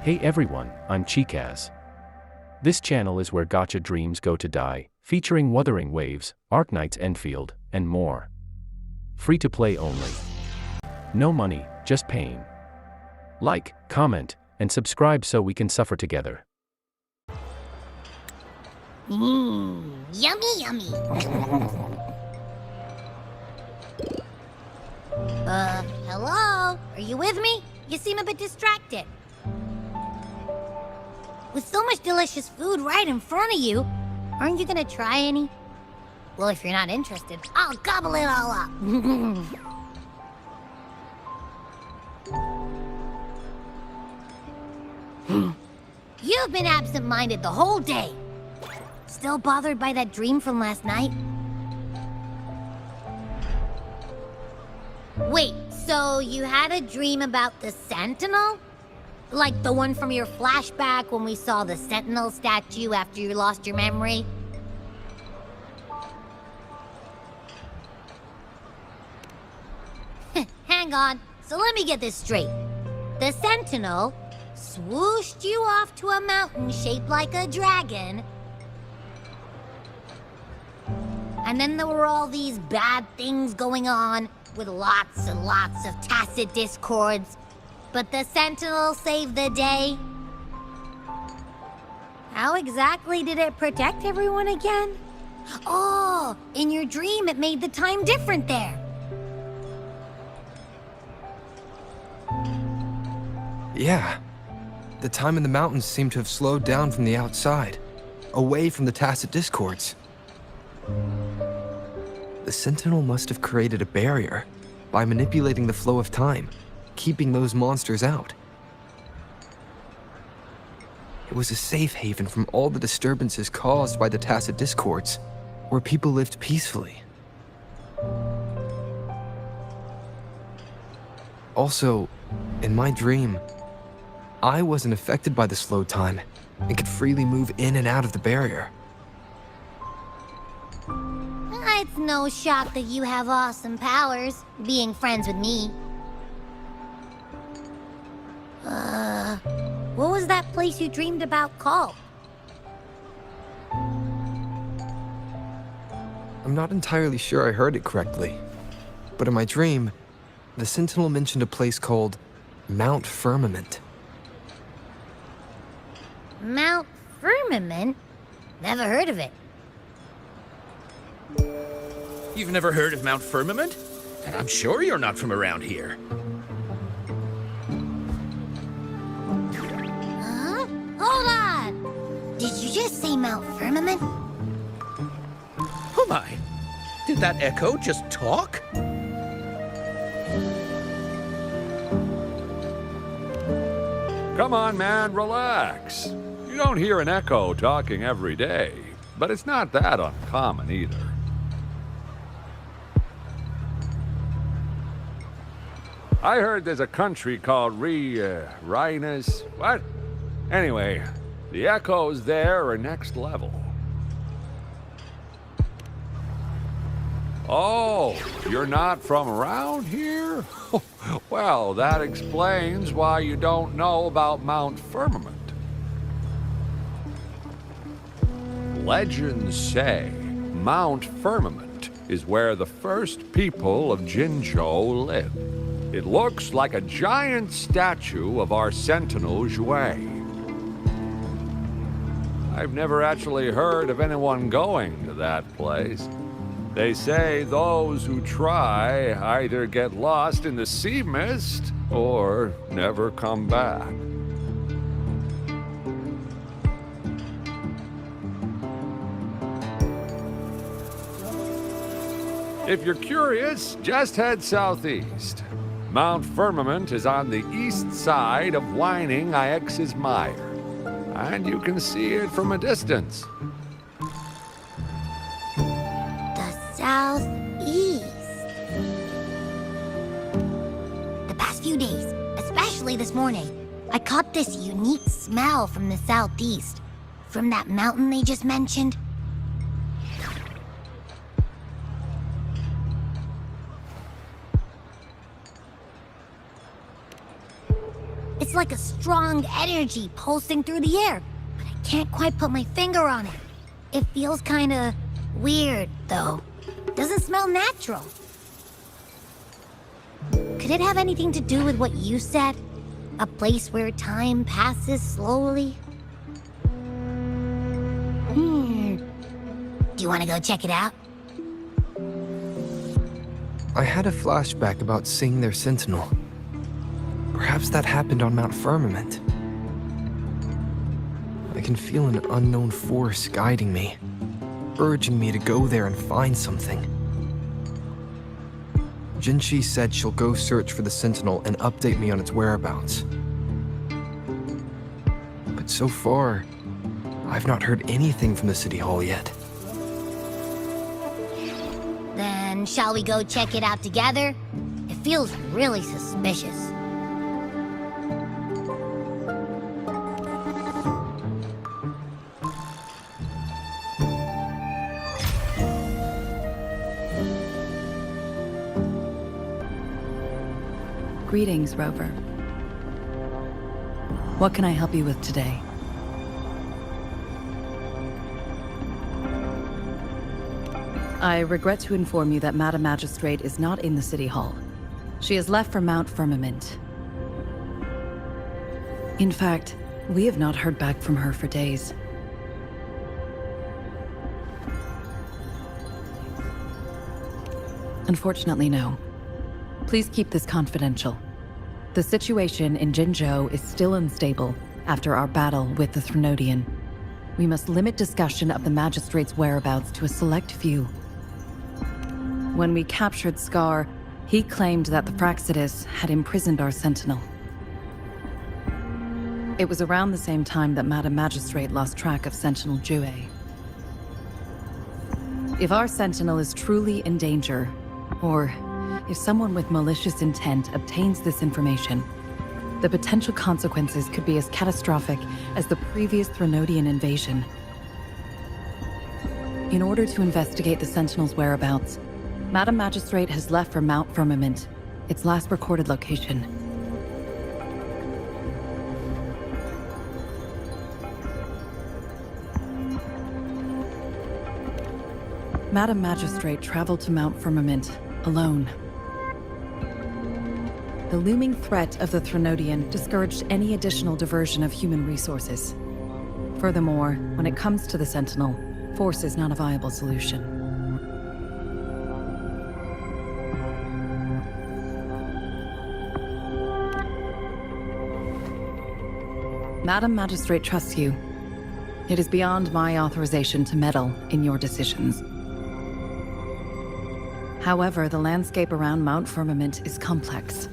Hey everyone, I'm Chikaz. This channel is where gacha dreams go to die, featuring Wuthering Waves, Arknight's Enfield, and more. Free to play only. No money, just pain. Like, comment, and subscribe so we can suffer together. Yummy, yummy. Hello? Are you with me? You seem a bit distracted. With so much delicious food right in front of you, aren't you gonna try any? Well, if you're not interested, I'll gobble it all up. You've been absent-minded the whole day. Still bothered by that dream from last night? Wait, so you had a dream about the Sentinel? Like the one from your flashback when we saw the Sentinel statue after you lost your memory? Hang on, so let me get this straight. The Sentinel swooshed you off to a mountain shaped like a dragon, and then there were all these bad things going on with lots and lots of tacit discords. But the Sentinel saved the day? How exactly did it protect everyone again? Oh, in your dream it made the time different there. Yeah. The time in the mountains seemed to have slowed down from the outside, away from the tacit discords. The Sentinel must have created a barrier by manipulating the flow of time, keeping those monsters out. It was a safe haven from all the disturbances caused by the tacit discords, where people lived peacefully. Also, in my dream, I wasn't affected by the slow time and could freely move in and out of the barrier. It's no shock that you have awesome powers, being friends with me. What was that place you dreamed about called? I'm not entirely sure I heard it correctly, but in my dream, the Sentinel mentioned a place called Mount Firmament. Mount Firmament? Never heard of it. You've never heard of Mount Firmament? And I'm sure you're not from around here. Huh? Hold on! Did you just say Mount Firmament? Oh my! Did that echo just talk? Come on, man, relax. You don't hear an echo talking every day, but it's not that uncommon either. I heard there's a country called Rhinus. What? Anyway, the echoes there are next level. Oh, you're not from around here? Well, that explains why you don't know about Mount Firmament. Legends say Mount Firmament is where the first people of Jinzhou lived. It looks like a giant statue of our Sentinel Zhui. I've never actually heard of anyone going to that place. They say those who try either get lost in the sea mist or never come back. If you're curious, just head southeast. Mount Firmament is on the east side of Wuaning's Mire, and you can see it from a distance. Southeast. The past few days, especially this morning, I caught this unique smell from the southeast. From that mountain they just mentioned. It's like a strong energy pulsing through the air, but I can't quite put my finger on it. It feels kinda weird, though. Doesn't smell natural. Could it have anything to do with what you said? A place where time passes slowly? Do you want to go check it out? I had a flashback about seeing their sentinel. Perhaps that happened on Mount Firmament. I can feel an unknown force guiding me, urging me to go there and find something. Jinchi said she'll go search for the sentinel and update me on its whereabouts. But so far, I've not heard anything from the City Hall yet. Then shall we go check it out together? It feels really suspicious. Greetings, Rover. What can I help you with today? I regret to inform you that Madam Magistrate is not in the City Hall. She has left for Mount Firmament. In fact, we have not heard back from her for days. Unfortunately, no. Please keep this confidential. The situation in Jinzhou is still unstable after our battle with the Threnodian. We must limit discussion of the Magistrate's whereabouts to a select few. When we captured Scar, he claimed that the Fraxidus had imprisoned our Sentinel. It was around the same time that Madam Magistrate lost track of Sentinel Jue. If our Sentinel is truly in danger, or if someone with malicious intent obtains this information, the potential consequences could be as catastrophic as the previous Threnodian invasion. In order to investigate the Sentinel's whereabouts, Madam Magistrate has left for Mount Firmament, its last recorded location. Madam Magistrate traveled to Mount Firmament alone. The looming threat of the Threnodian discouraged any additional diversion of human resources. Furthermore, when it comes to the Sentinel, force is not a viable solution. Madam Magistrate trusts you. It is beyond my authorization to meddle in your decisions. However, the landscape around Mount Firmament is complex.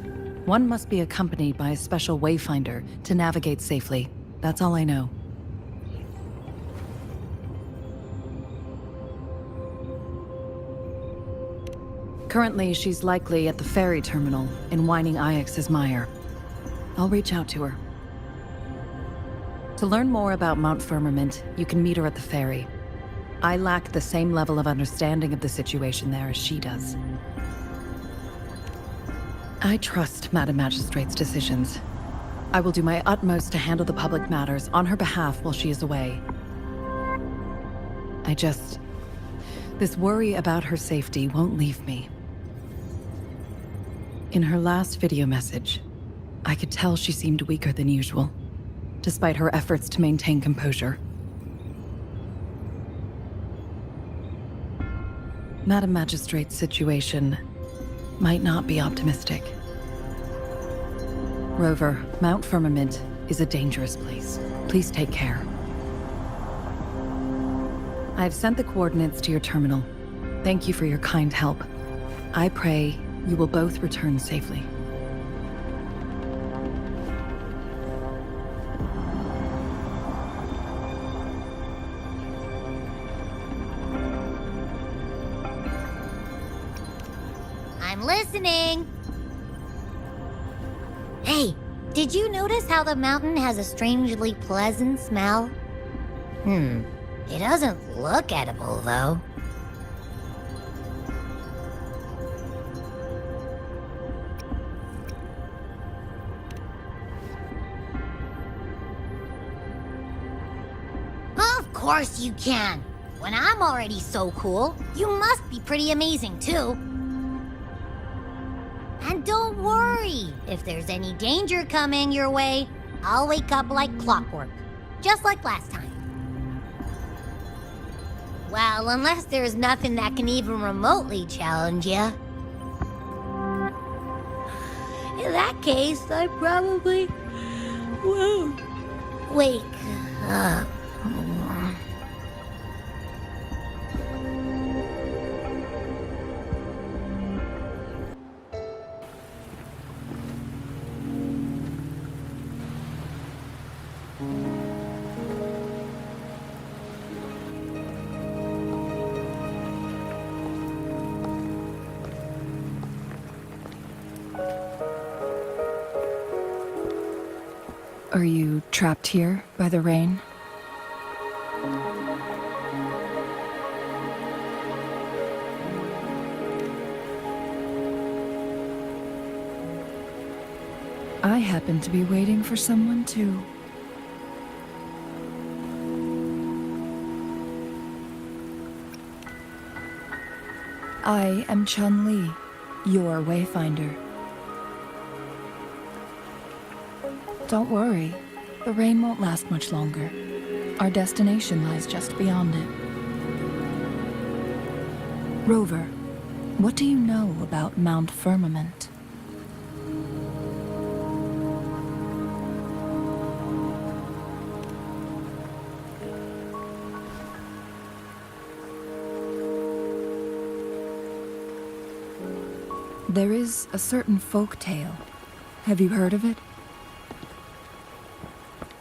One must be accompanied by a special wayfinder to navigate safely. That's all I know. Currently, she's likely at the ferry terminal in Whining Ix's Mire. I'll reach out to her. To learn more about Mount Firmament, you can meet her at the ferry. I lack the same level of understanding of the situation there as she does. I trust Madam Magistrate's decisions. I will do my utmost to handle the public matters on her behalf while she is away. This worry about her safety won't leave me. In her last video message, I could tell she seemed weaker than usual, despite her efforts to maintain composure. Madam Magistrate's situation might not be optimistic. Rover, Mount Firmament is a dangerous place. Please take care. I've sent the coordinates to your terminal. Thank you for your kind help. I pray you will both return safely. I'm listening. Hey, did you notice how the mountain has a strangely pleasant smell? It doesn't look edible, though. course you can. When I'm already so cool, you must be pretty amazing too. And don't worry, if there's any danger coming your way, I'll wake up like clockwork, just like last time. Well, unless there's nothing that can even remotely challenge you. In that case, I probably won't wake up. Are you trapped here by the rain? I happen to be waiting for someone too. I am Chun-Li, your wayfinder. Don't worry, the rain won't last much longer. Our destination lies just beyond it. Rover, what do you know about Mount Firmament? There is a certain folk tale. Have you heard of it?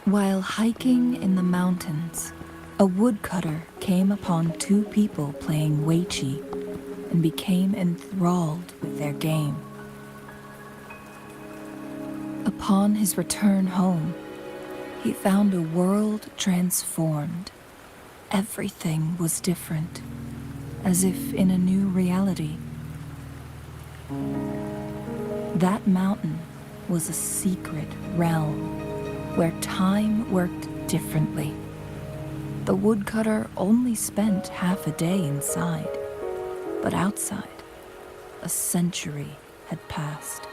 While hiking in the mountains, a woodcutter came upon two people playing wuwacc and became enthralled with their game. Upon his return home, he found a world transformed. Everything was different, as if in a new reality. That mountain was a secret realm where time worked differently. The woodcutter only spent half a day inside, but outside, a century had passed.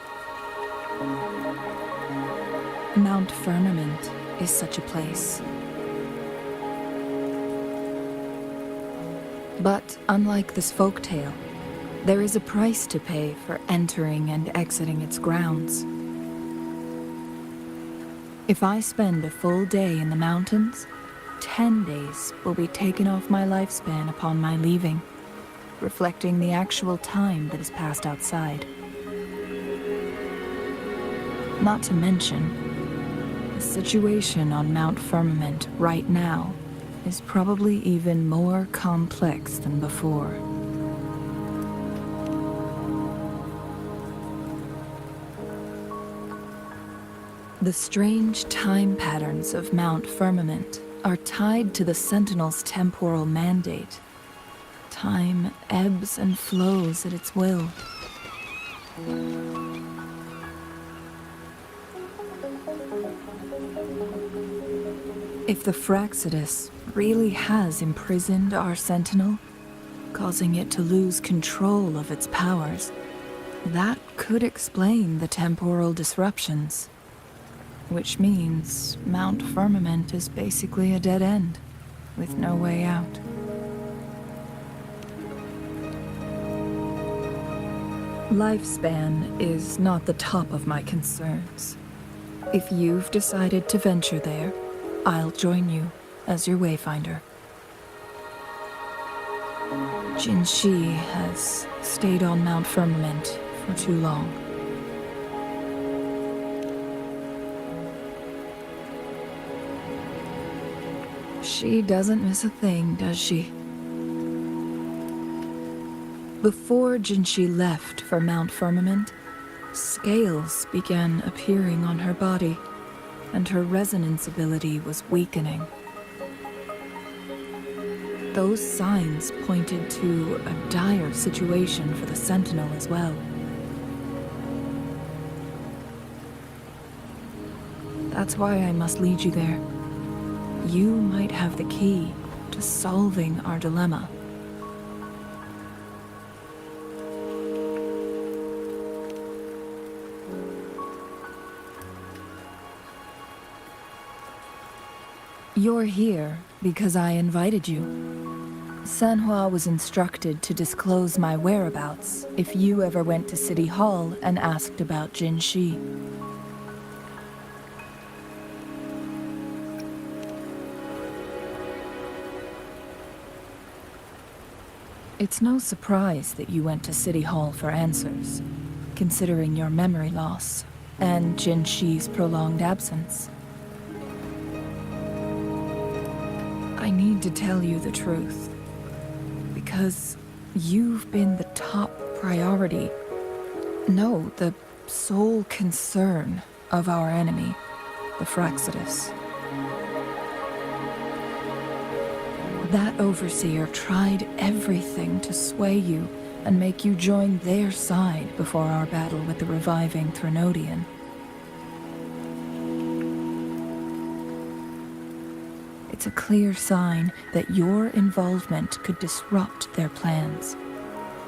Mount Firmament is such a place. But unlike this folktale, there is a price to pay for entering and exiting its grounds. If I spend a full day in the mountains, 10 days will be taken off my lifespan upon my leaving, reflecting the actual time that is passed outside. Not to mention, the situation on Mount Firmament right now is probably even more complex than before. The strange time patterns of Mount Firmament are tied to the Sentinel's temporal mandate. Time ebbs and flows at its will. If the Fraxidus really has imprisoned our Sentinel, causing it to lose control of its powers, that could explain the temporal disruptions. Which means Mount Firmament is basically a dead end, with no way out. Lifespan is not the top of my concerns. If you've decided to venture there, I'll join you as your wayfinder. Jinshi has stayed on Mount Firmament for too long. She doesn't miss a thing, does she? Before Jinshi left for Mount Firmament, scales began appearing on her body, and her resonance ability was weakening. Those signs pointed to a dire situation for the Sentinel as well. That's why I must lead you there. You might have the key to solving our dilemma. You're here because I invited you. Sanhua was instructed to disclose my whereabouts if you ever went to City Hall and asked about Jin Shi. It's no surprise that you went to City Hall for answers, considering your memory loss and Jin Shi's prolonged absence. I need to tell you the truth, because you've been the top priority. No, the sole concern of our enemy, the Fraxidus. That overseer tried everything to sway you and make you join their side before our battle with the reviving Threnodian. It's a clear sign that your involvement could disrupt their plans,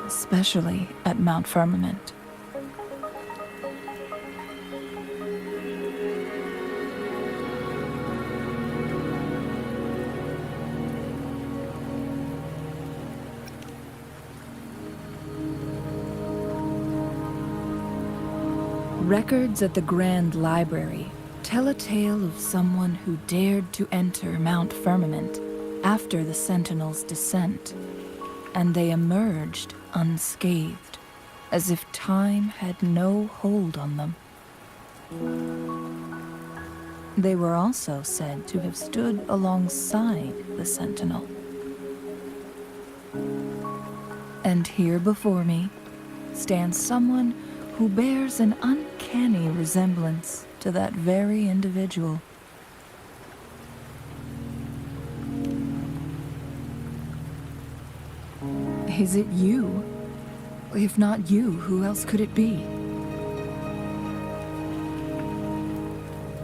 especially at Mount Firmament. Records at the Grand Library tell a tale of someone who dared to enter Mount Firmament after the Sentinels' descent, and they emerged unscathed, as if time had no hold on them. They were also said to have stood alongside the Sentinel. And here before me stands someone who bears an uncanny resemblance to that very individual. Is it you? If not you, who else could it be?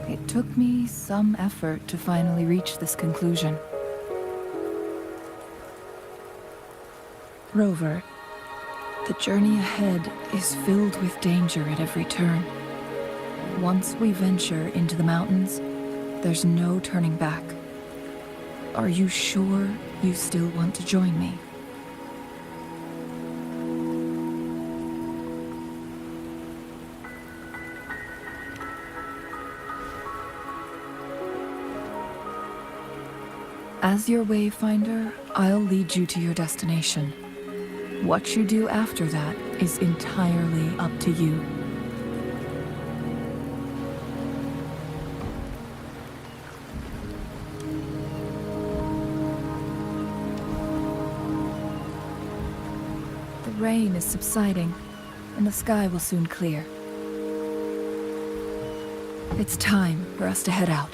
It took me some effort to finally reach this conclusion. Rover, the journey ahead is filled with danger at every turn. Once we venture into the mountains, there's no turning back. Are you sure you still want to join me? As your wayfinder, I'll lead you to your destination. What you do after that is entirely up to you. The rain is subsiding, and the sky will soon clear. It's time for us to head out.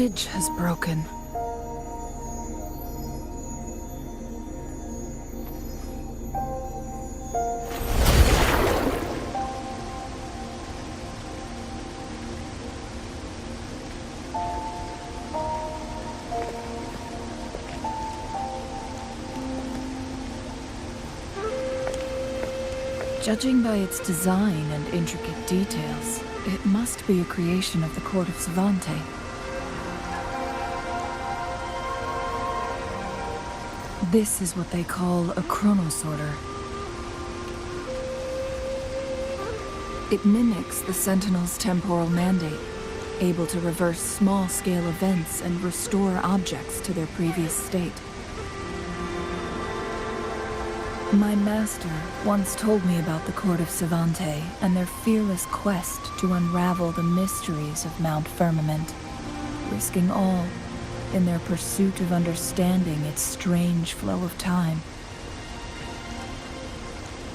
bridge has broken. Judging by its design and intricate details, it must be a creation of the court of Savante. This is what they call a chronosorter. It mimics the Sentinel's temporal mandate, able to reverse small-scale events and restore objects to their previous state. My master once told me about the court of Savante and their fearless quest to unravel the mysteries of Mount Firmament, risking all in their pursuit of understanding its strange flow of time.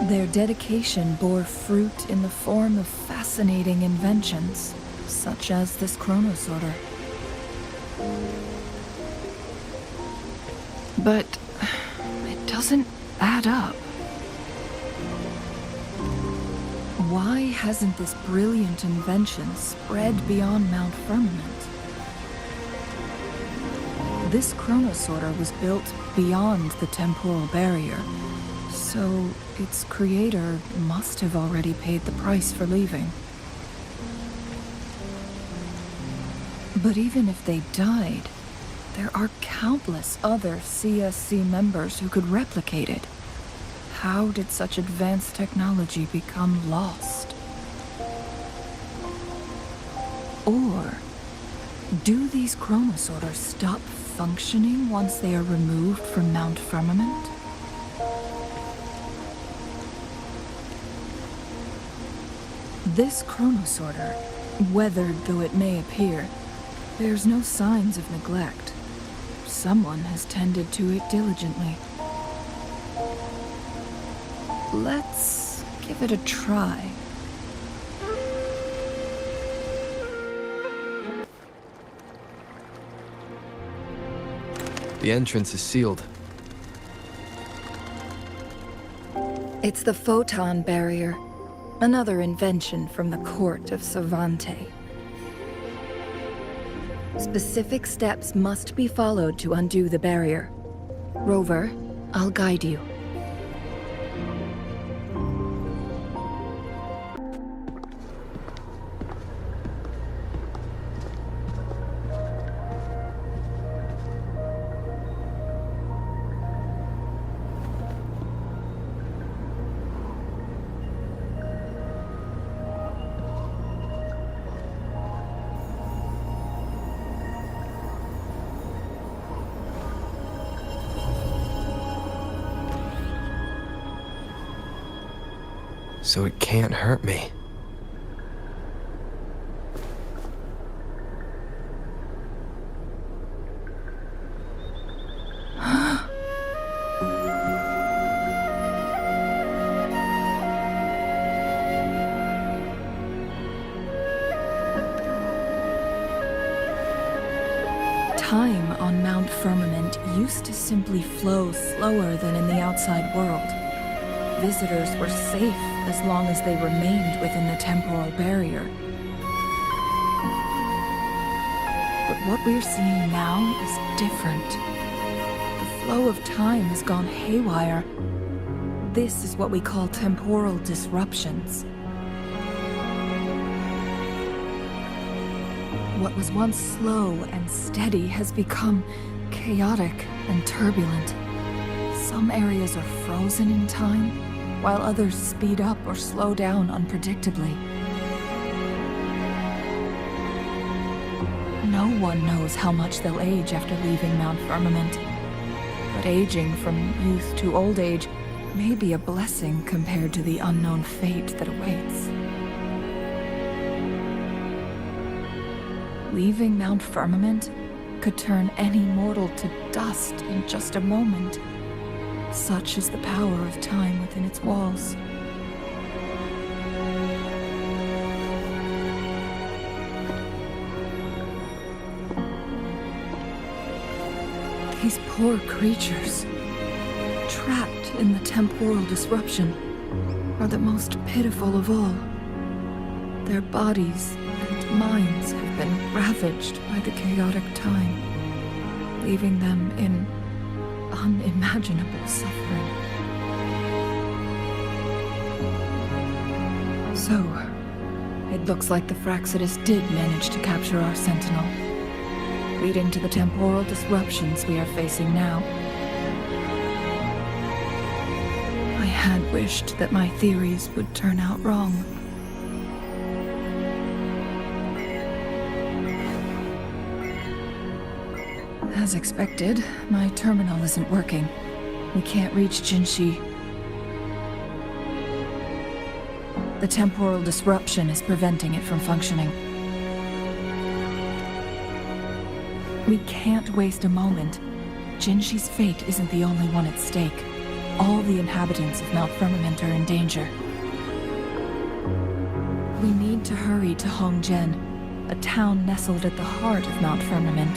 Their dedication bore fruit in the form of fascinating inventions, such as this chronosorter. But it doesn't add up. Why hasn't this brilliant invention spread beyond Mount Firmament? This chronosorter was built beyond the temporal barrier, so its creator must have already paid the price for leaving. But even if they died, there are countless other CSC members who could replicate it. How did such advanced technology become lost? Or do these chronosorters stop functioning once they are removed from Mount Firmament? This chronosorter, weathered though it may appear, bears no signs of neglect. Someone has tended to it diligently. Let's give it a try. The entrance is sealed. It's the photon barrier, another invention from the court of Savante. Specific steps must be followed to undo the barrier. Rover, I'll guide you. So it can't hurt me. Time on Mount Firmament used to simply flow slower than in the outside world. Visitors were safe as long as they remained within the temporal barrier. But what we're seeing now is different. The flow of time has gone haywire. This is what we call temporal disruptions. What was once slow and steady has become chaotic and turbulent. Some areas are frozen in time, while others speed up or slow down unpredictably. No one knows how much they'll age after leaving Mount Firmament, but aging from youth to old age may be a blessing compared to the unknown fate that awaits. Leaving Mount Firmament could turn any mortal to dust in just a moment. Such is the power of time within its walls. These poor creatures, trapped in the temporal disruption, are the most pitiful of all. Their bodies and minds have been ravaged by the chaotic time, leaving them in unimaginable suffering. So, it looks like the Fraxidus did manage to capture our Sentinel, leading to the temporal disruptions we are facing now. I had wished that my theories would turn out wrong. As expected, my terminal isn't working. We can't reach Jinshi. The temporal disruption is preventing it from functioning. We can't waste a moment. Jinshi's fate isn't the only one at stake. All the inhabitants of Mount Firmament are in danger. We need to hurry to Hongjian, a town nestled at the heart of Mount Firmament.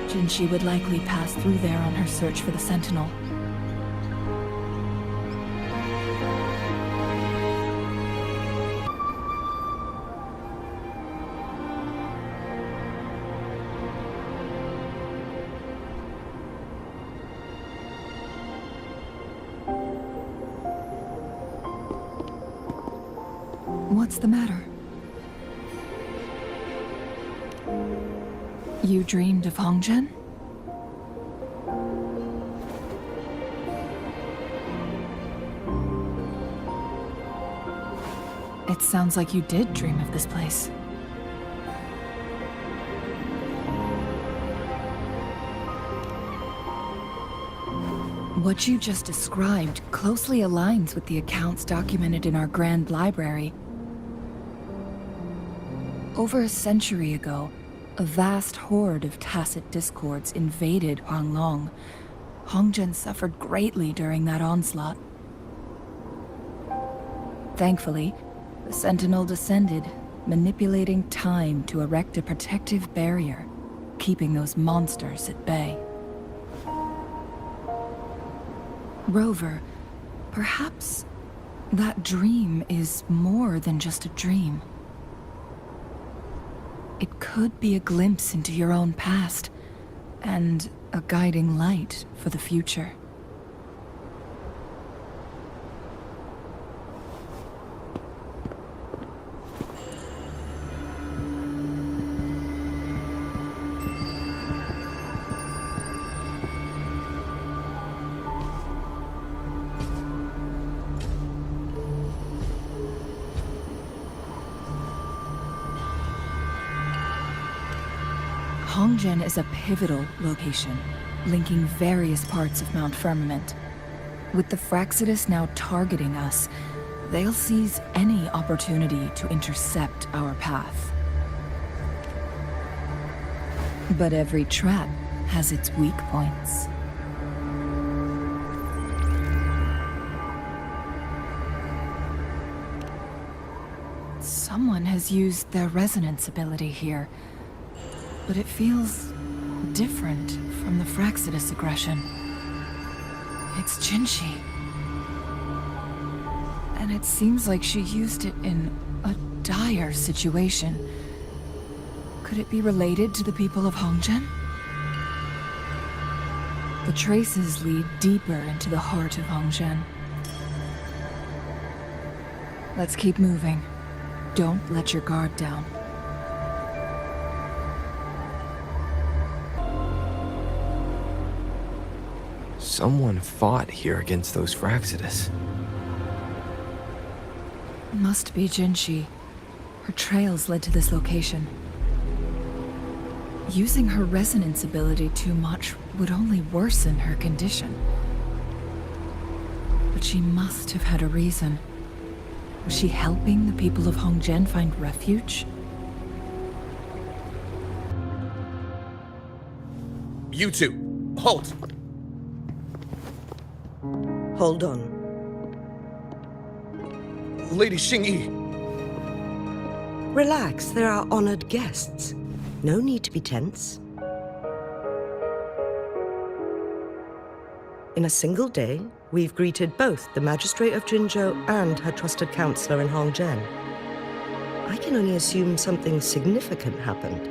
Jinshi would likely pass through there on her search for the Sentinel. What's the matter? You dreamed of Hongjian? It sounds like you did dream of this place. What you just described closely aligns with the accounts documented in our Grand Library. Over a century ago, a vast horde of tacit discords invaded Huanglong. Hongjian suffered greatly during that onslaught. Thankfully, the Sentinel descended, manipulating time to erect a protective barrier, keeping those monsters at bay. Rover, perhaps that dream is more than just a dream. It could be a glimpse into your own past, and a guiding light for the future. Hongjian is a pivotal location, linking various parts of Mount Firmament. With the Fraxidus now targeting us, they'll seize any opportunity to intercept our path. But every trap has its weak points. Someone has used their resonance ability here, but it feels different from the Fraxidus aggression. It's Jinshi. And it seems like she used it in a dire situation. Could it be related to the people of Hongjian? The traces lead deeper into the heart of Hongjian. Let's keep moving. Don't let your guard down. Someone fought here against those Fraxidus. Must be Jinshi. Her trails led to this location. Using her resonance ability too much would only worsen her condition. But she must have had a reason. Was she helping the people of Hongjian find refuge? You two, halt! Hold on. Lady Xingyi! Relax, they're our honored guests. No need to be tense. In a single day, we've greeted both the Magistrate of Jinzhou and her trusted counselor in Hongzhen. I can only assume something significant happened.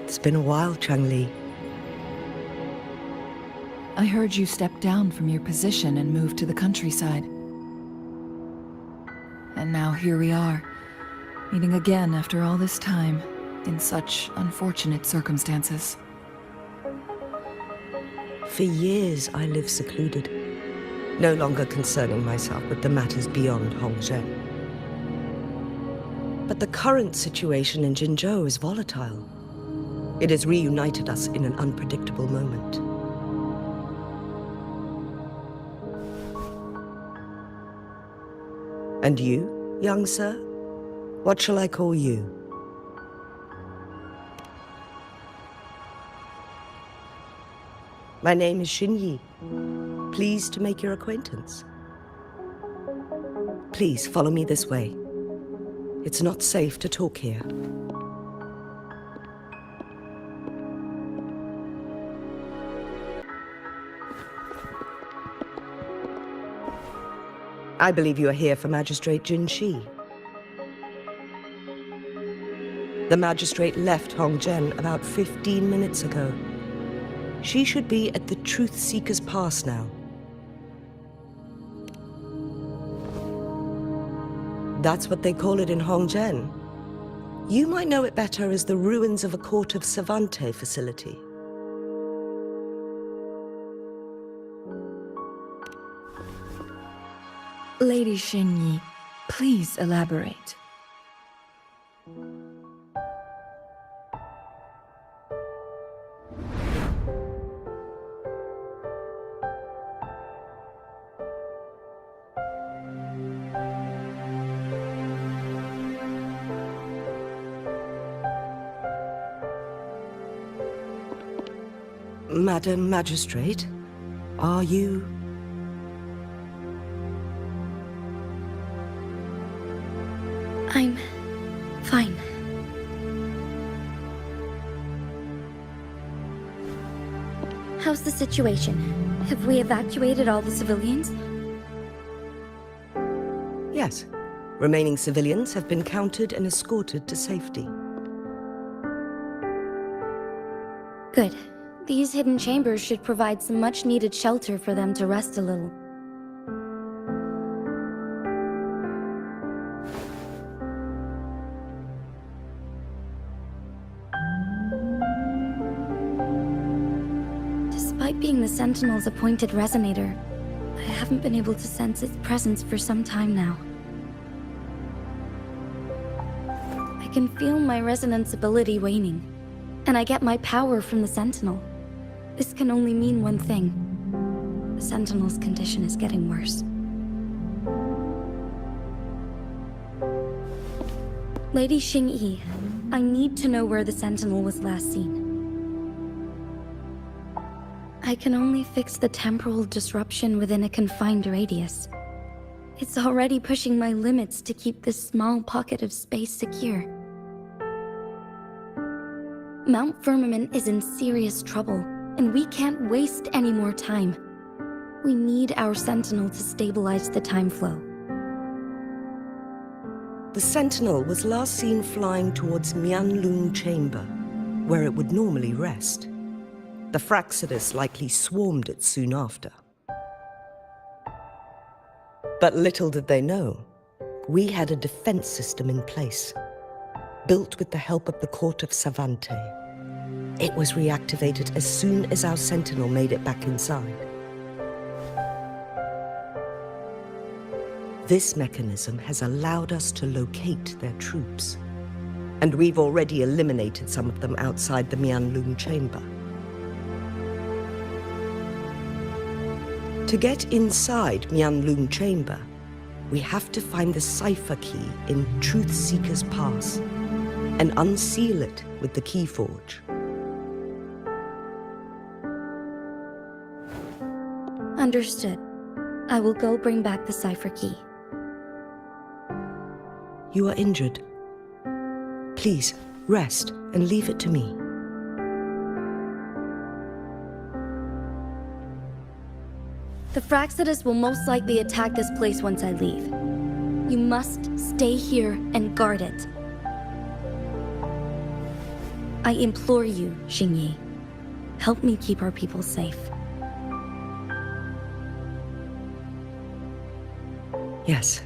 It's been a while, Changli. I heard you stepped down from your position and moved to the countryside. And now here we are, meeting again after all this time, in such unfortunate circumstances. For years, I lived secluded, no longer concerning myself with the matters beyond Hongzhen. But the current situation in Jinzhou is volatile. It has reunited us in an unpredictable moment. And you, young sir? What shall I call you? My name is Xinyi. Pleased to make your acquaintance. Please follow me this way. It's not safe to talk here. I believe you are here for Magistrate Jin Shi. The magistrate left Hongzhen about 15 minutes ago. She should be at the Truth Seeker's Pass now. That's what they call it in Hongzhen. You might know it better as the ruins of a Court of Savante facility. Lady Xinyi, please elaborate. Madam Magistrate, are you... I'm fine. How's the situation? Have we evacuated all the civilians? Yes. Remaining civilians have been counted and escorted to safety. Good. These hidden chambers should provide some much-needed shelter for them to rest a little. Despite being the Sentinel's appointed resonator, I haven't been able to sense its presence for some time now. I can feel my resonance ability waning, and I get my power from the Sentinel. This can only mean one thing. The Sentinel's condition is getting worse. Lady Xingyi, I need to know where the Sentinel was last seen. I can only fix the temporal disruption within a confined radius. It's already pushing my limits to keep this small pocket of space secure. Mount Firmament is in serious trouble, and we can't waste any more time. We need our Sentinel to stabilize the time flow. The Sentinel was last seen flying towards Mianlung Chamber, where it would normally rest. The Fraxidus likely swarmed it soon after. But little did they know, we had a defense system in place, built with the help of the Court of Savante. It was reactivated as soon as our Sentinel made it back inside. This mechanism has allowed us to locate their troops, and we've already eliminated some of them outside the Mianlung Chamber. To get inside Mianlung Chamber, we have to find the cipher key in Truth Seeker's Pass and unseal it with the Keyforge. Understood. I will go bring back the cipher key. You are injured. Please, rest and leave it to me. The Fraccidus will most likely attack this place once I leave. You must stay here and guard it. I implore you, Xingyi. Help me keep our people safe. Yes,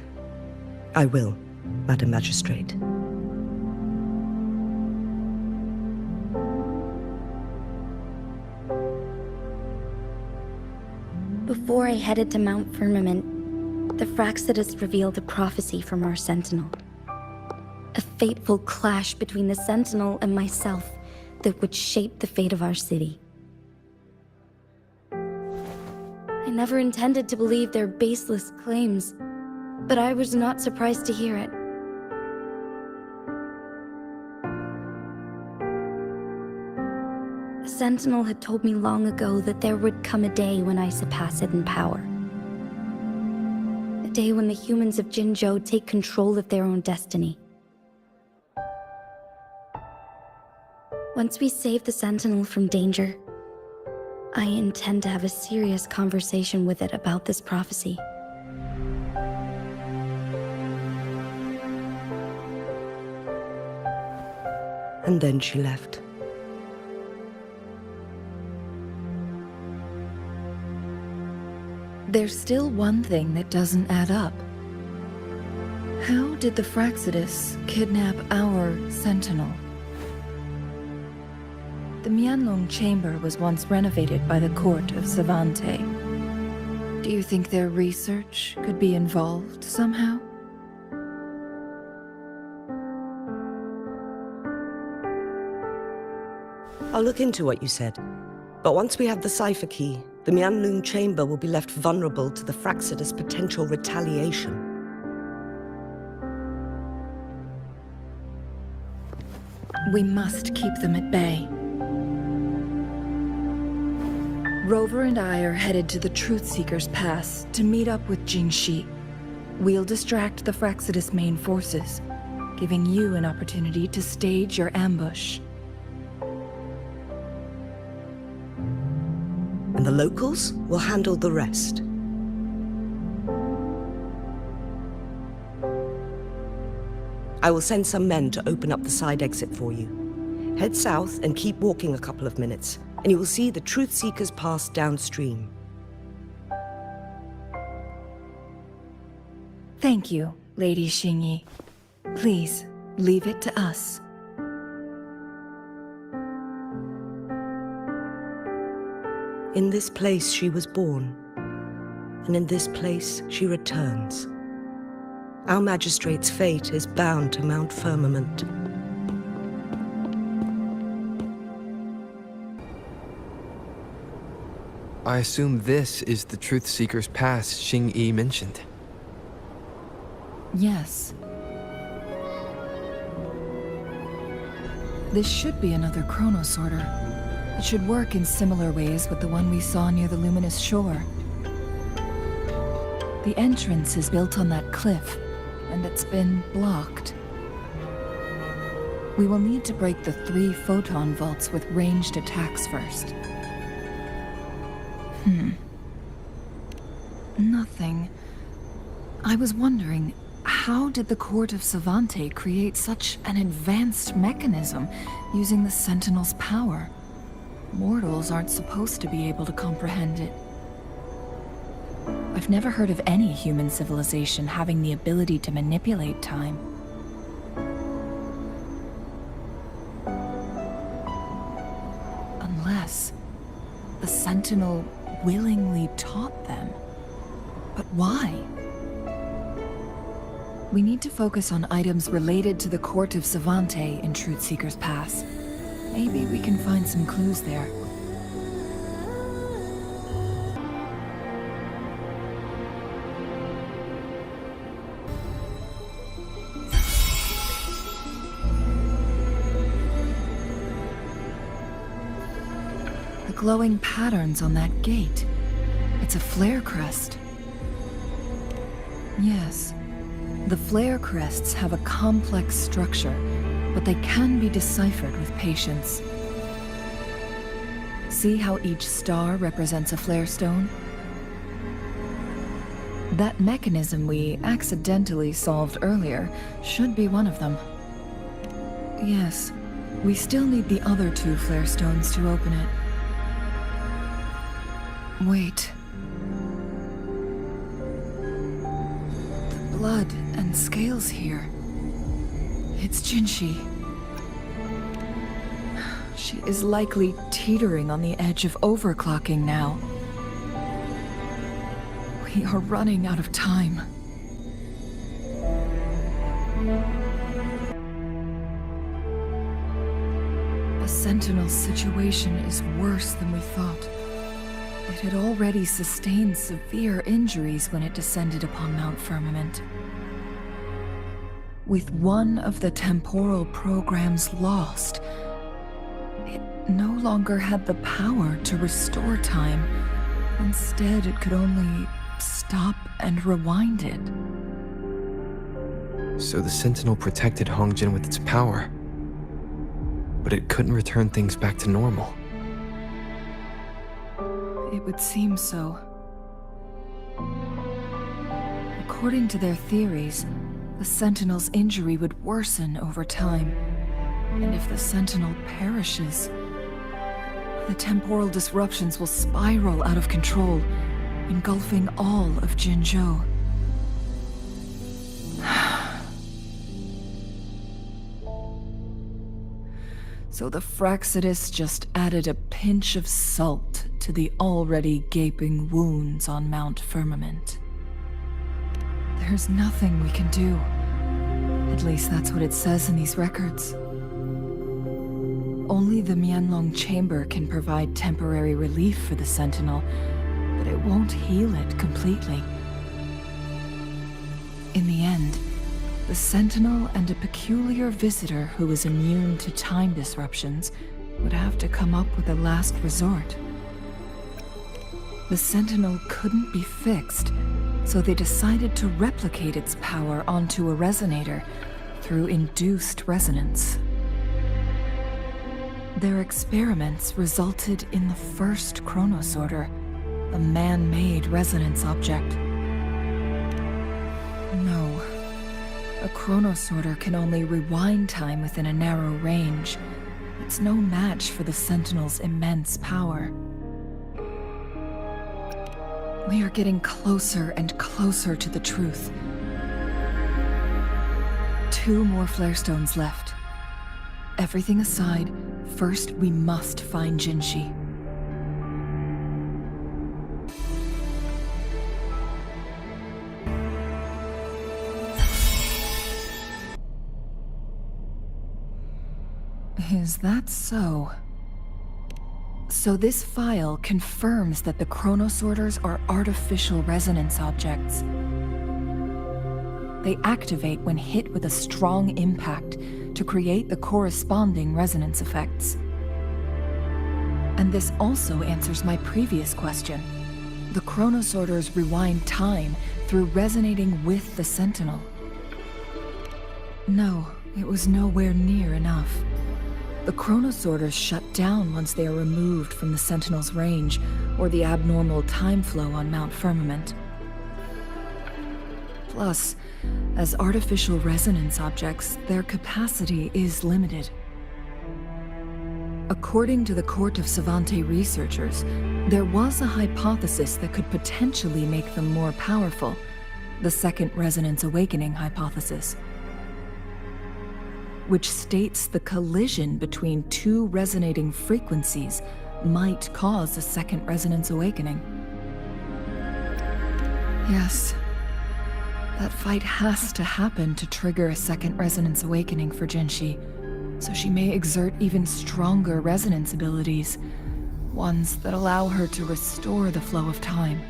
I will, Madam Magistrate. Before I headed to Mount Firmament, the Fraccidus revealed a prophecy from our Sentinel. A fateful clash between the Sentinel and myself that would shape the fate of our city. I never intended to believe their baseless claims, but I was not surprised to hear it. The Sentinel had told me long ago that there would come a day when I surpass it in power. A day when the humans of Jinzhou take control of their own destiny. Once we save the Sentinel from danger, I intend to have a serious conversation with it about this prophecy. And then she left. There's still one thing that doesn't add up. How did the Fraccidus kidnap our Sentinel? The Huanglong chamber was once renovated by the court of Savante. Do you think their research could be involved somehow? I'll look into what you said. But once we have the cipher key, the Huanglong chamber will be left vulnerable to the Fraccidus' potential retaliation. We must keep them at bay. Rover and I are headed to the Truth Seeker's Pass to meet up with Jingxi. We'll distract the Fraccidus' main forces, giving you an opportunity to stage your ambush. And the locals will handle the rest. I will send some men to open up the side exit for you. Head south and keep walking a couple of minutes, and you will see the Truth Seekers Pass downstream. Thank you, Lady Xingyi. Please, leave it to us. In this place she was born, and in this place she returns. Our magistrate's fate is bound to Mount Firmament. I assume this is the Truth Seeker's Pass Xingyi mentioned. Yes. This should be another chronosorter. It should work in similar ways with the one we saw near the luminous shore. The entrance is built on that cliff, and it's been blocked. We will need to break the 3 photon vaults with ranged attacks first. Nothing. I was wondering, how did the Court of Savante create such an advanced mechanism using the Sentinel's power? Mortals aren't supposed to be able to comprehend it. I've never heard of any human civilization having the ability to manipulate time. Unless the Sentinel willingly taught them. But why? We need to focus on items related to the Court of Savante in Truth Seeker's Pass. Maybe we can find some clues there. The glowing patterns on that gate. It's a flare crest. Yes. The flare crests have a complex structure, but they can be deciphered with patience. See how each star represents a flare stone? That mechanism we accidentally solved earlier should be one of them. Yes, we still need the other 2 flare stones to open it. Wait. The blood and scales here. It's Jinshi. She is likely teetering on the edge of overclocking now. We are running out of time. The Sentinel's situation is worse than we thought. It had already sustained severe injuries when it descended upon Mount Firmament. With one of the temporal programs lost, it no longer had the power to restore time. Instead, it could only stop and rewind it. So the Sentinel protected Hongjin with its power, but it couldn't return things back to normal. It would seem so. According to their theories, the Sentinel's injury would worsen over time, and if the Sentinel perishes, the temporal disruptions will spiral out of control, engulfing all of Jinzhou. So the Fraxidus just added a pinch of salt to the already gaping wounds on Mount Firmament. There's nothing we can do. At least that's what it says in these records. Only the Huanglong chamber can provide temporary relief for the Sentinel, but it won't heal it completely. In the end, the Sentinel and a peculiar visitor who is immune to time disruptions would have to come up with a last resort. The Sentinel couldn't be fixed, so they decided to replicate its power onto a resonator through induced resonance. Their experiments resulted in the first chronosorter, a man-made resonance object. No. A chronosorter can only rewind time within a narrow range. It's no match for the Sentinel's immense power. We are getting closer and closer to the truth. 2 more flare stones left. Everything aside, first we must find Jinshi. Is that so? So this file confirms that the chronosorters are artificial resonance objects. They activate when hit with a strong impact to create the corresponding resonance effects. And this also answers my previous question. The chronosorters rewind time through resonating with the Sentinel. No, it was nowhere near enough. The chronosorters shut down once they are removed from the Sentinel's range or the abnormal time flow on Mount Firmament. Plus, as artificial resonance objects, their capacity is limited. According to the Court of Savante researchers, there was a hypothesis that could potentially make them more powerful, the Second Resonance Awakening hypothesis, which states the collision between 2 resonating frequencies might cause a second resonance awakening. Yes, that fight has to happen to trigger a second resonance awakening for Jinshi, so she may exert even stronger resonance abilities, ones that allow her to restore the flow of time.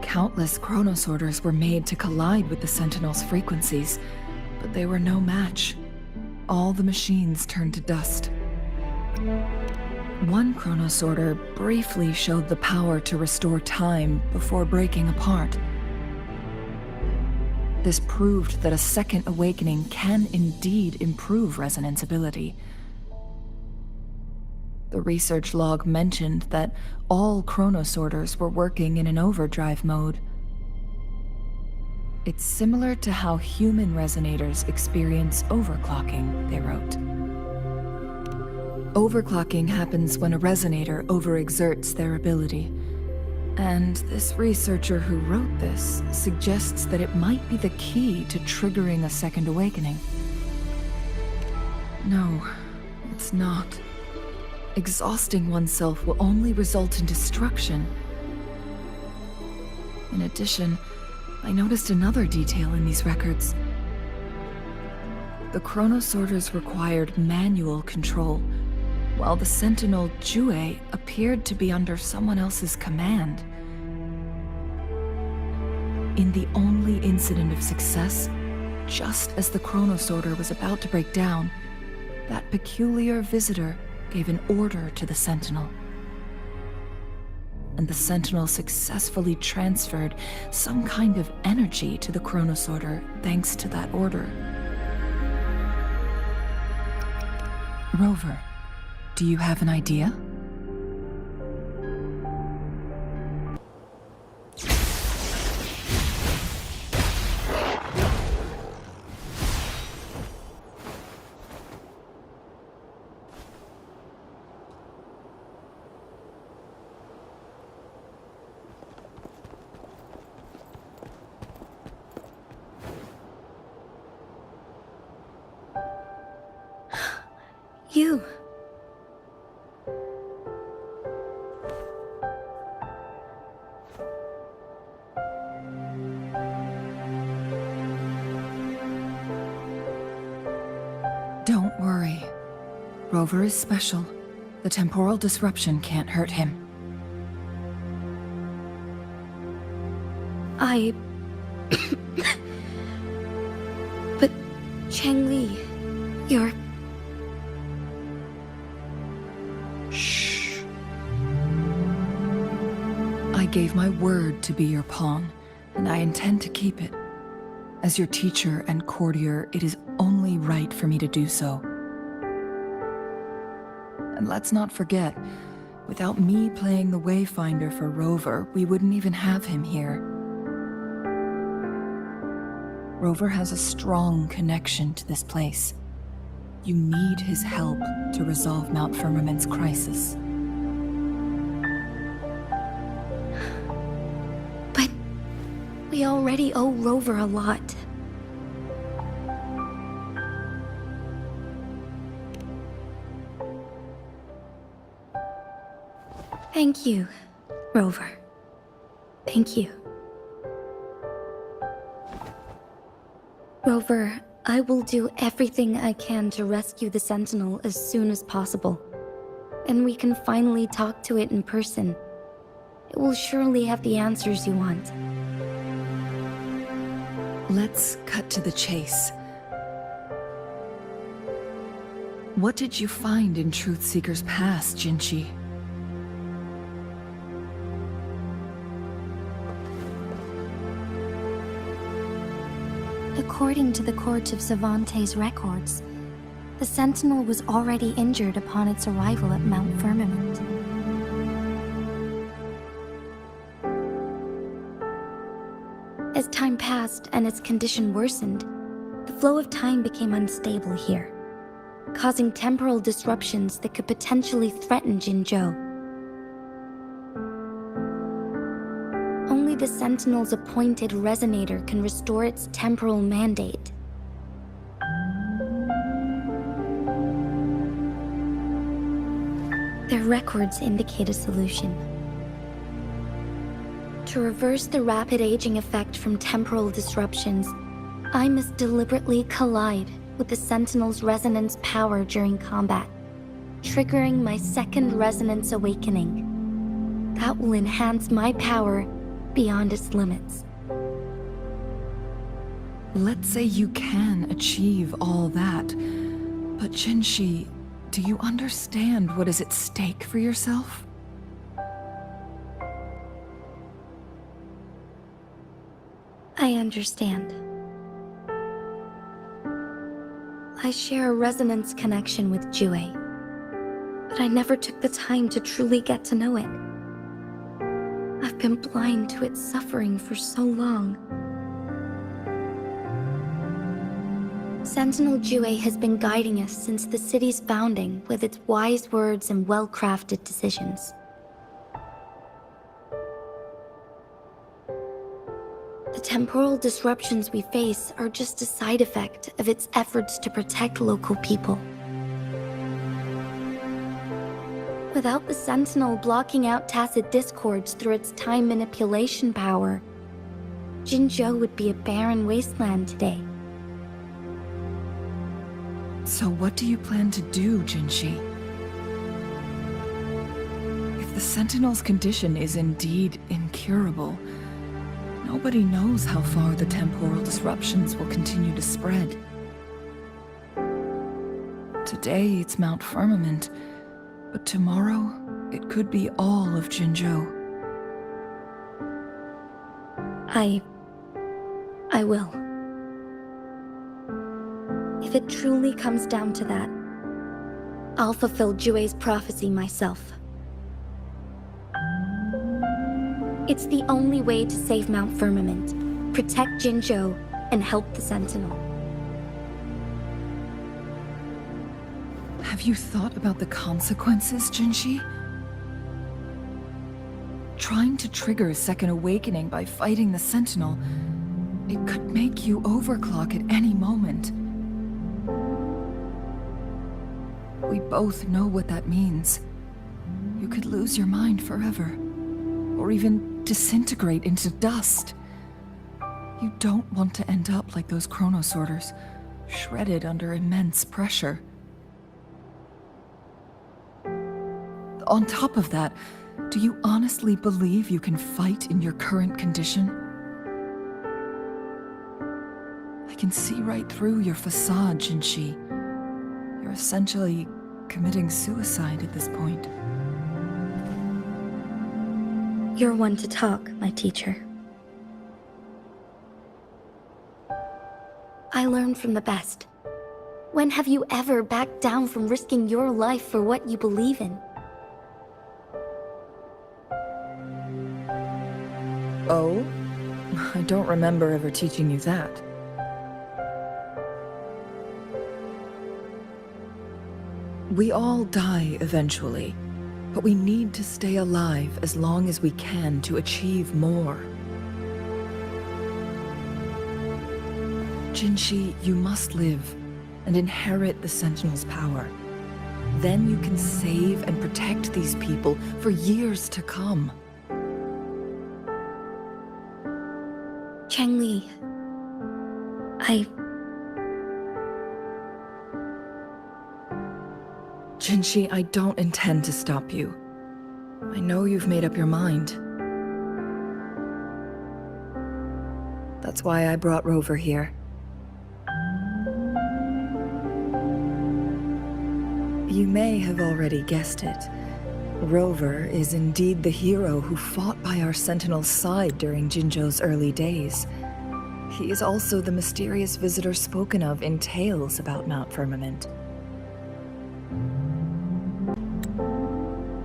Countless chronosorters were made to collide with the Sentinel's frequencies, but they were no match. All the machines turned to dust. One chronosorter briefly showed the power to restore time before breaking apart. This proved that a second awakening can indeed improve resonance ability. The research log mentioned that all chronosorters were working in an overdrive mode, It's similar to how human resonators experience overclocking, they wrote. Overclocking happens when a resonator overexerts their ability. And this researcher who wrote this suggests that it might be the key to triggering a second awakening. No, it's not. Exhausting oneself will only result in destruction. In addition, I noticed another detail in these records. The chronosorters required manual control, while the sentinel Jue appeared to be under someone else's command. In the only incident of success, just as the chronosorter was about to break down, that peculiar visitor gave an order to the sentinel. And the sentinel successfully transferred some kind of energy to the chronosorter thanks to that order. Rover, do you have an idea? You. Don't worry. Rover is special. The temporal disruption can't hurt him. But Changli, you're... Shh. I gave my word to be your pawn, and I intend to keep it. As your teacher and courtier, it is only right for me to do so. And let's not forget, without me playing the Wayfinder for Rover, we wouldn't even have him here. Rover has a strong connection to this place. You need his help to resolve Mount Firmament's crisis. But we already owe Rover a lot. Thank you, Rover. Thank you. Rover, I will do everything I can to rescue the Sentinel as soon as possible. And we can finally talk to it in person. It will surely have the answers you want. Let's cut to the chase. What did you find in Truthseeker's past, Jinchi? According to the Court of Savante's records, the Sentinel was already injured upon its arrival at Mount Firmament. As time passed and its condition worsened, the flow of time became unstable here, causing temporal disruptions that could potentially threaten Jinzhou. Only the Sentinel's appointed resonator can restore its temporal mandate. Their records indicate a solution. To reverse the rapid aging effect from temporal disruptions, I must deliberately collide with the Sentinel's resonance power during combat, triggering my second resonance awakening. That will enhance my power beyond its limits. Let's say you can achieve all that, but Jinshi, do you understand what is at stake for yourself? I understand. I share a resonance connection with Jue, but I never took the time to truly get to know it. I've been blind to its suffering for so long. Sentinel Jue has been guiding us since the city's founding with its wise words and well-crafted decisions. The temporal disruptions we face are just a side effect of its efforts to protect local people. Without the Sentinel blocking out tacit discords through its time manipulation power, Jinzhou would be a barren wasteland today. So what do you plan to do, Jinshi? If the Sentinel's condition is indeed incurable, nobody knows how far the temporal disruptions will continue to spread. Today it's Mount Firmament, but tomorrow it could be all of Jinzhou. I will. If it truly comes down to that, I'll fulfill Jue's prophecy myself. It's the only way to save Mount Firmament, protect Jinzhou, and help the Sentinel. Have you thought about the consequences, Jinshi? Trying to trigger a second awakening by fighting the Sentinel, it could make you overclock at any moment. We both know what that means. You could lose your mind forever, or even disintegrate into dust. You don't want to end up like those chronosorters, shredded under immense pressure. On top of that, do you honestly believe you can fight in your current condition? I can see right through your facade, Jinshi. You're essentially committing suicide at this point. You're one to talk, my teacher. I learn from the best. When have you ever backed down from risking your life for what you believe in? Oh? I don't remember ever teaching you that. We all die eventually, but we need to stay alive as long as we can to achieve more. Jinshi, you must live and inherit the Sentinel's power. Then you can save and protect these people for years to come. Changli, Jinshi, I don't intend to stop you. I know you've made up your mind. That's why I brought Rover here. You may have already guessed it. Rover is indeed the hero who fought by our Sentinel's side during Jinzhou's early days. He is also the mysterious visitor spoken of in tales about Mount Firmament.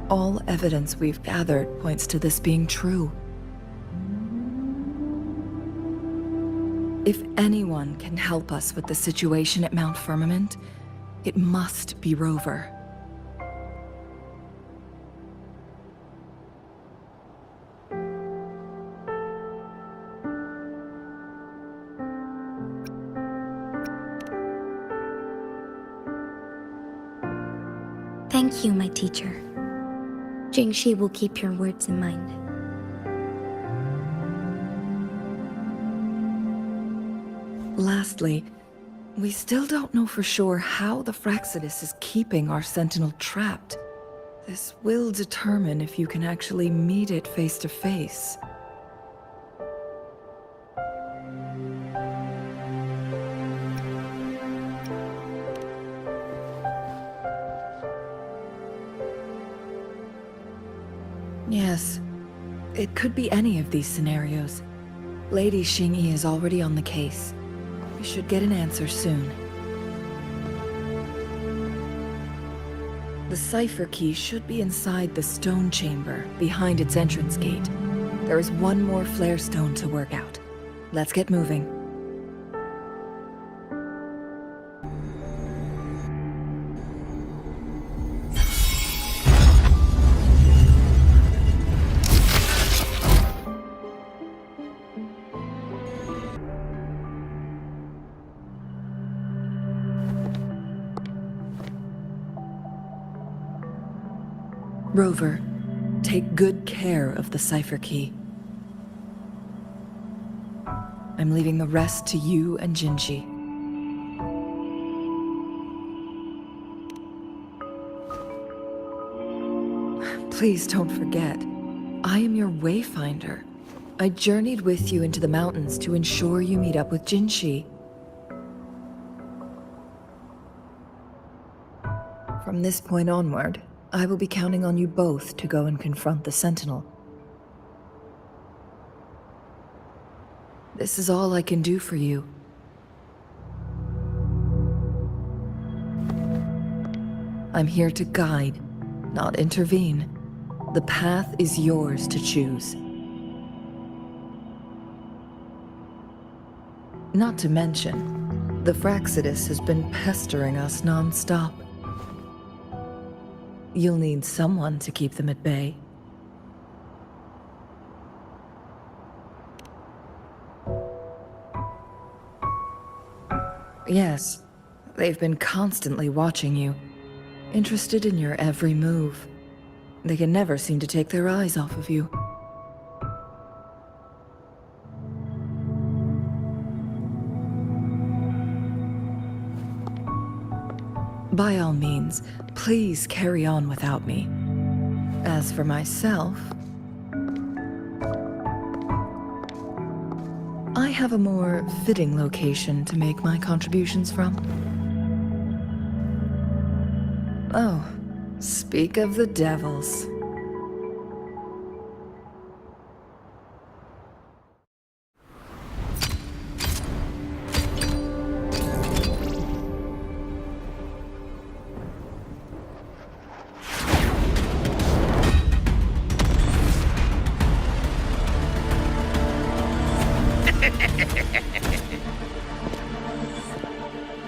All evidence we've gathered points to this being true. If anyone can help us with the situation at Mount Firmament, it must be Rover. Thank you, my teacher. Jingshi will keep your words in mind. Lastly, we still don't know for sure how the Fraxidus is keeping our Sentinel trapped. This will determine if you can actually meet it face to face. Yes, it could be any of these scenarios. Lady Xingyi is already on the case. We should get an answer soon. The cipher key should be inside the stone chamber, behind its entrance gate. There is one more flare stone to work out. Let's get moving. Rover, take good care of the cipher key. I'm leaving the rest to you and Jinji. Please don't forget, I am your wayfinder. I journeyed with you into the mountains to ensure you meet up with Jinji. From this point onward, I will be counting on you both to go and confront the Sentinel. This is all I can do for you. I'm here to guide, not intervene. The path is yours to choose. Not to mention, the Fraxidus has been pestering us non-stop. You'll need someone to keep them at bay. Yes, they've been constantly watching you, interested in your every move. They can never seem to take their eyes off of you. By all means, please carry on without me. As for myself, I have a more fitting location to make my contributions from. Oh, speak of the devils.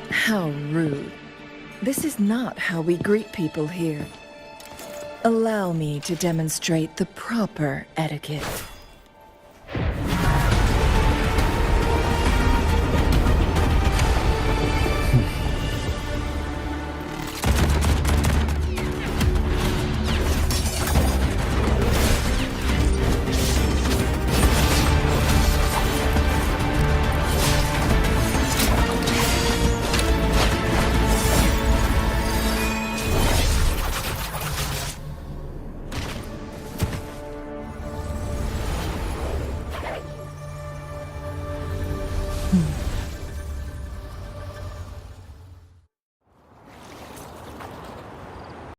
How rude. This is not how we greet people here. Allow me to demonstrate the proper etiquette.